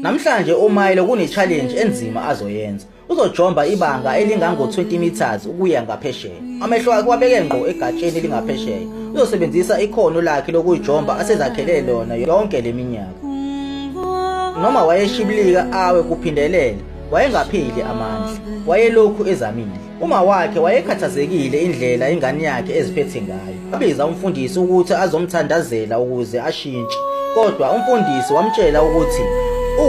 Namhlanje uMilo kune-challenge enzima azoyenza. Uzojomba ibanga elingango-20 meters ukuya ngaphesheya. Amehlo akhe wabeke ngqo egatsheni elingaphesheya. Uzosebenzisa ikhono lakhe lokuyijomba asezakhele lona yonke leminyaka. Noma wayeshibilika awe kuphindelela, wayengapheli amandla. Wayelokhu ezamile. Uma wakhe wayekhathazekile indlela ingane yakhe eziphethe ngayo. Wabiza umfundisi ukuthi azomthandazela ukuze ashintshe. Kodwa umfundisi wamtshela ukuthi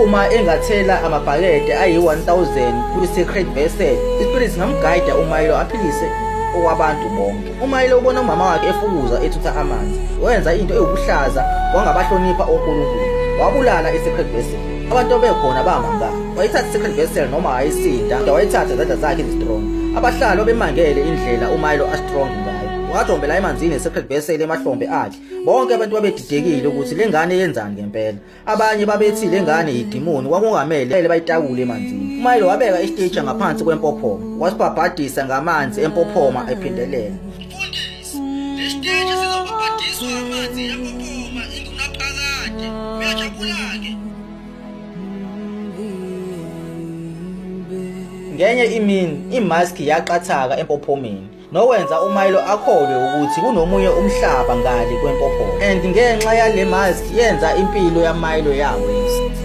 uma engathela amabhakede ayi-1000 kwi-sacred vessel, iSpirit singamguide uMilo aphilise okwabantu bonke. uMilo ubona umama wakhe efukuza ethutha amanzi. Wenza into ewubuhlaza, wangabahlonipha onkulunkulu. Wabulala i-sacred vessel. Abantu bekhona bamangala. Wayithatha i-sacred vessel noma wayisinda, kodwa wayithatha izandla zakhe ezistrong. Abahlali bemangele indlela uMilo astrong ngayo. Wajombela emanzini i-sacred vessel emahlombe akhe. Bonke abantu babedidekile ukuthi le ngane yenzani ngempela. Abanye babethi le ngane yidimoni, kwakungamele bayitakule emanzini. uMilo wabeka istage ngaphansi kwempophoma, wasibhabhadisa ngamanzi empophoma ephindelela. Mfundisi, le stage sizobhabhadiswa amanzi empophoma ingunaphakade. Uyajabula-ke? Ngenye imini imaski yaqathaka empophomeni, nokwenza uMilo akholwe ukuthi kunomunye umhlaba ngale kwempophoma. And ngenxa yale mask yenza impilo yaMilo yaweza.